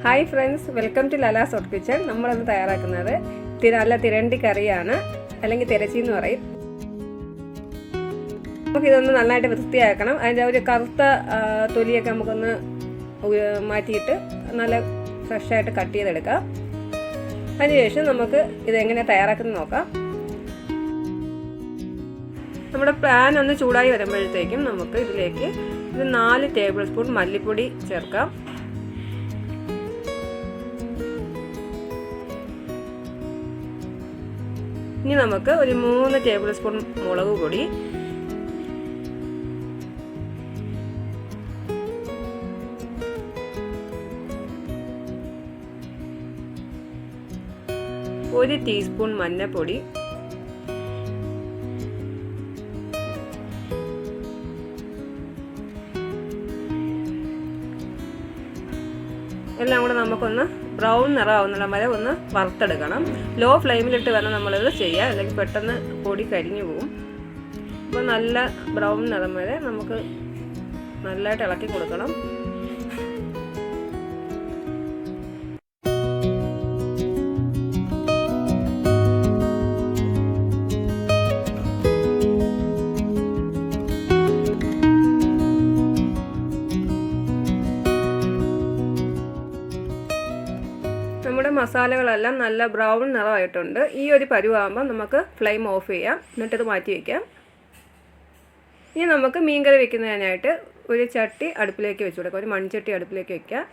Hi friends, welcome to Lala's hot kitchen. നമ്മളത് തയ്യാറാക്കുന്നത് നല്ല തിരണ്ടി കറിയാണ്, അല്ലെങ്കിൽ തിരച്ചി എന്ന് പറയും. നമുക്കിതൊന്ന് നന്നായിട്ട് വൃത്തിയാക്കണം. അതിൻ്റെ ഒരു കറുത്ത തൊലിയൊക്കെ നമുക്കൊന്ന് മാറ്റിയിട്ട് നല്ല ഫ്രഷായിട്ട് കട്ട് ചെയ്തെടുക്കാം. അതിനുശേഷം നമുക്ക് ഇതെങ്ങനെ തയ്യാറാക്കുന്നത് നോക്കാം. നമ്മുടെ പാൻ ഒന്ന് ചൂടായി വരുമ്പോഴത്തേക്കും നമുക്ക് ഇതിലേക്ക് 4 ടേബിൾ സ്പൂൺ മല്ലിപ്പൊടി ചേർക്കാം. ഇനി നമുക്ക് ഒരു 3 ടേബിൾ സ്പൂൺ മുളക് പൊടി, ഒരു ടീസ്പൂൺ മഞ്ഞൾപ്പൊടി, എല്ലാം കൂടെ നമുക്കൊന്ന് ബ്രൗൺ നിറമാവുന്നിടം വരെ ഒന്ന് വറുത്തെടുക്കണം. ലോ ഫ്ലെയിമിലിട്ട് വേണം നമ്മളിത് ചെയ്യാൻ, അല്ലെങ്കിൽ പെട്ടെന്ന് പൊടി കരിഞ്ഞു പോകും. അപ്പോൾ നല്ല ബ്രൗൺ നിറം വരെ നമുക്ക് നല്ലതായിട്ട് ഇളക്കി കൊടുക്കണം. നമ്മുടെ മസാലകളെല്ലാം നല്ല ബ്രൗൺ നിറമായിട്ടുണ്ട്. ഈ ഒരു പരുവാകുമ്പോൾ നമുക്ക് ഫ്ലെയിം ഓഫ് ചെയ്യാം, എന്നിട്ടിത് മാറ്റി വയ്ക്കാം. ഇനി നമുക്ക് മീൻകറി വെക്കുന്നതിനായിട്ട് ഒരു ചട്ടി അടുപ്പിലേക്ക് വെച്ച് കൊടുക്കാം. ഒരു മൺചട്ടി അടുപ്പിലേക്ക് വയ്ക്കാം.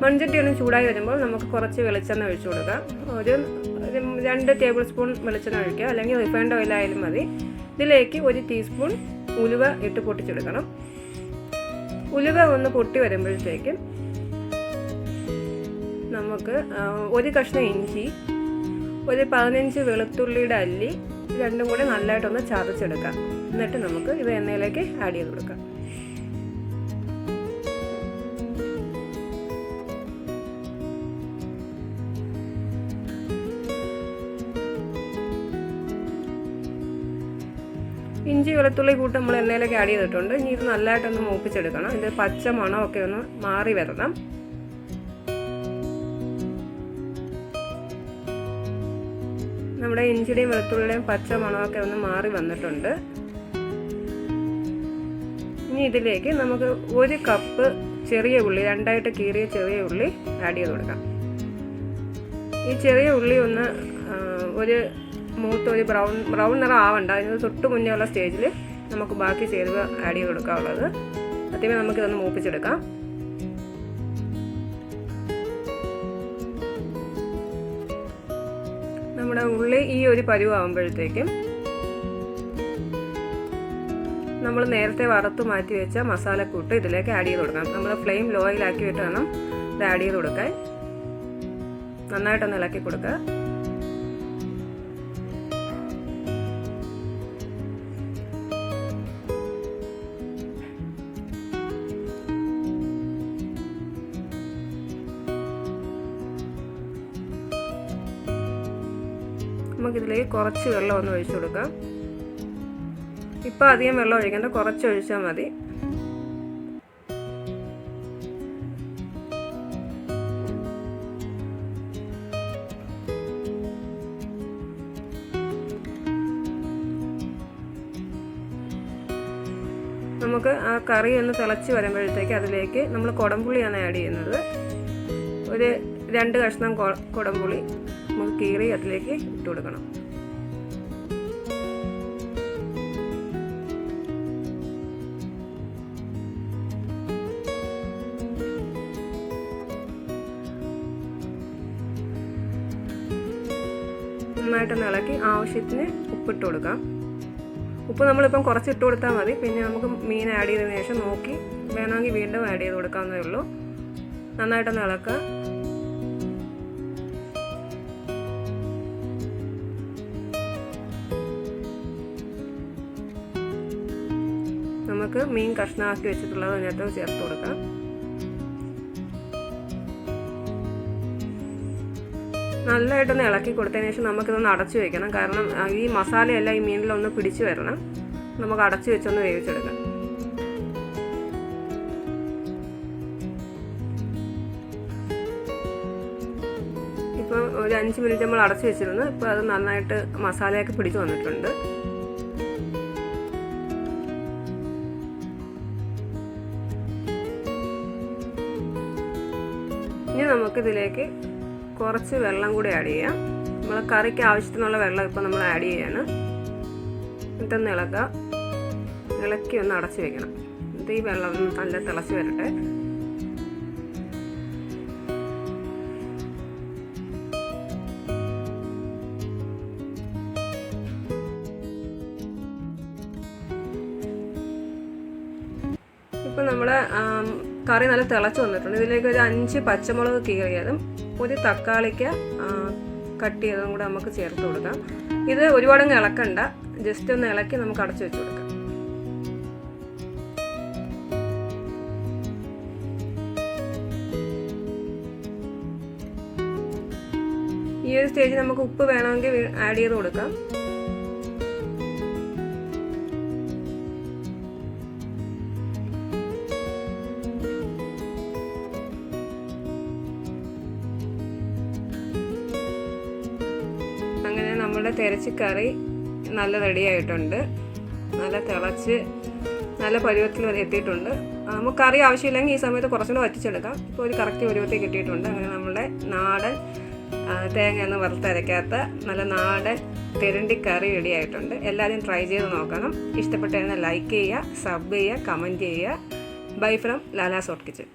മൺചട്ടി ഒന്ന് ചൂടായി വരുമ്പോൾ നമുക്ക് കുറച്ച് വെളിച്ചെണ്ണ ഒഴിച്ചു കൊടുക്കാം. ഒരു 2 ടേബിൾ സ്പൂൺ വെളിച്ചെണ്ണ ഒഴിക്കുക, അല്ലെങ്കിൽ റിഫൈൻഡ് ഓയിൽ ആയാലും മതി. ഇതിലേക്ക് ഒരു ടീസ്പൂൺ ഉലുവ ഇട്ട് പൊട്ടിച്ചെടുക്കണം. ഉലുവ ഒന്ന് പൊട്ടി വരുമ്പോഴത്തേക്കും നമുക്ക് ഒരു കഷ്ണം ഇഞ്ചി, ഒരു 15 വെളുത്തുള്ളിയുടെ അല്ലി, രണ്ടും കൂടെ നല്ലതായിട്ടൊന്ന് ചതച്ചെടുക്കാം. എന്നിട്ട് നമുക്ക് ഇത് എണ്ണയിലേക്ക് ആഡ് ചെയ്ത് കൊടുക്കാം. ഇഞ്ചി വെളുത്തുള്ളി കൂട്ട് നമ്മൾ എണ്ണയിലേക്ക് ആഡ് ചെയ്തിട്ടുണ്ട്. ഇനി ഇത് നല്ലതായിട്ടൊന്ന് മൂപ്പിച്ചെടുക്കണം. ഇതിൻ്റെ പച്ച മണമൊക്കെ ഒന്ന് മാറി വരണം. നമ്മുടെ ഇഞ്ചിയുടെയും വെളുത്തുള്ളിയുടെയും പച്ച മണമൊക്കെ ഒന്ന് മാറി വന്നിട്ടുണ്ട്. ഇനി ഇതിലേക്ക് നമുക്ക് 1 കപ്പ് ചെറിയ ഉള്ളി, 2ആയിട്ട് കീറിയ ചെറിയ ഉള്ളി ആഡ് ചെയ്ത് കൊടുക്കാം. ഈ ചെറിയ ഉള്ളി ഒന്ന് ഒരു ബ്രൗൺ നിറം ആവണ്ട, അതിന് തൊട്ട് മുന്നേ ഉള്ള സ്റ്റേജിൽ നമുക്ക് ബാക്കി ചേരുവ ആഡ് ചെയ്ത് കൊടുക്കാനുള്ളത്. ആദ്യമേ നമുക്കിതൊന്ന് മൂപ്പിച്ചെടുക്കാം. നമ്മുടെ ഉള്ളി ഈ ഒരു പരുവാകുമ്പോഴത്തേക്കും നമ്മൾ നേരത്തെ വറുത്ത് മാറ്റി വെച്ച മസാലക്കൂട്ട് ഇതിലേക്ക് ആഡ് ചെയ്ത് കൊടുക്കാം. നമ്മൾ ഫ്ലെയിം ലോയിലാക്കിയിട്ട് വേണം ഇത് ആഡ് ചെയ്ത് കൊടുക്കാൻ. നന്നായിട്ടൊന്ന് ഇളക്കി കൊടുക്കുക. നമുക്കിതിലേക്ക് കുറച്ച് വെള്ളം ഒന്ന് ഒഴിച്ചു കൊടുക്കാം. ഇപ്പോൾ അധികം വെള്ളം ഒഴിക്കേണ്ട, കുറച്ച് ഒഴിച്ചാൽ മതി. നമുക്ക് ആ കറി ഒന്ന് തിളച്ച് വരുമ്പോഴത്തേക്ക് അതിലേക്ക് നമ്മൾ കുടംപുളിയാണ് ആഡ് ചെയ്യുന്നത്. ഒരു 2 കഷ്ണം കുടംപുളി നമുക്ക് കീറി അതിലേക്ക് ഇട്ട് കൊടുക്കണം. നന്നായിട്ടൊന്ന് ഇളക്കി ആവശ്യത്തിന് ഉപ്പിട്ട് കൊടുക്കാം. ഉപ്പ് നമ്മളിപ്പം കുറച്ച് ഇട്ട് കൊടുത്താൽ മതി. പിന്നെ നമുക്ക് മീൻ ആഡ് ചെയ്തതിന് ശേഷം നോക്കി വേണമെങ്കിൽ വീണ്ടും ആഡ് ചെയ്ത് കൊടുക്കാവുന്നതേ ഉള്ളൂ. നന്നായിട്ടൊന്ന് ഇളക്കുക. നമുക്ക് മീൻ കഷ്ണമാക്കി വെച്ചിട്ടുള്ളത് അതിനകത്ത് ചേർത്ത് കൊടുക്കാം. നല്ലതായിട്ടൊന്ന് ഇളക്കി കൊടുത്തതിന് ശേഷം നമുക്കിതൊന്ന് അടച്ചു വയ്ക്കണം. കാരണം ഈ മസാലയെല്ലാം ഈ മീനിലൊന്ന് പിടിച്ചു വരണം. നമുക്ക് അടച്ചു വെച്ചൊന്ന് വേവിച്ചെടുക്കാം. ഇപ്പോൾ ഒരു 5 മിനിറ്റ് നമ്മൾ അടച്ചു വെച്ചിരുന്നു. ഇപ്പോൾ അത് നന്നായിട്ട് മസാലയൊക്കെ പിടിച്ചു വന്നിട്ടുണ്ട്. ഇനി നമുക്കിതിലേക്ക് കുറച്ച് വെള്ളം കൂടി ആഡ് ചെയ്യാം. നമ്മൾ കറിക്ക് ആവശ്യത്തിനുള്ള വെള്ളം ഇപ്പോൾ നമ്മൾ ആഡ് ചെയ്യാണ്. എന്നിട്ടൊന്ന് ഇളക്കി ഒന്ന് അടച്ചു വെക്കണം. എന്നിട്ട് ഈ വെള്ളം നല്ല തിളച്ച് വരട്ടെ. ഇപ്പോൾ നമ്മുടെ കറി നല്ല തിളച്ച് വന്നിട്ടുണ്ട്. ഇതിലേക്ക് ഒരു 5 പച്ചമുളക് കീറിയതും ഒരു തക്കാളിക്ക് കട്ട് ചെയ്തതും കൂടെ നമുക്ക് ചേർത്ത് കൊടുക്കാം. ഇത് ഒരുപാടങ്ങ് ഇളക്കണ്ട, ജസ്റ്റ് ഒന്ന് ഇളക്കി നമുക്ക് അടച്ചു വെച്ച് കൊടുക്കാം. ഈ ഒരു സ്റ്റേജിൽ നമുക്ക് ഉപ്പ് വേണമെങ്കിൽ ആഡ് ചെയ്ത് കൊടുക്കാം. അങ്ങനെ നമ്മുടെ തിരച്ചിക്കറി നല്ല റെഡി ആയിട്ടുണ്ട്. നല്ല തിളച്ച് നല്ല പരുവത്തിൽ എത്തിയിട്ടുണ്ട്. നമുക്ക് കറി ആവശ്യമില്ലെങ്കിൽ ഈ സമയത്ത് കുറച്ചുകൂടെ വറ്റിച്ചെടുക്കാം. ഇപ്പോൾ ഒരു കറക്റ്റ് പരുവത്തിൽ കിട്ടിയിട്ടുണ്ട്. അങ്ങനെ നമ്മുടെ നാടൻ തേങ്ങയൊന്നും വറുത്തരയ്ക്കാത്ത നല്ല നാടൻ തിരണ്ടി കറി റെഡി ആയിട്ടുണ്ട്. എല്ലാവരും ട്രൈ ചെയ്ത് നോക്കണം. ഇഷ്ടപ്പെട്ടായിരുന്ന ലൈക്ക് ചെയ്യുക, സബ് ചെയ്യുക, കമൻറ്റ് ചെയ്യുക. Bye from Lala's hot kitchen.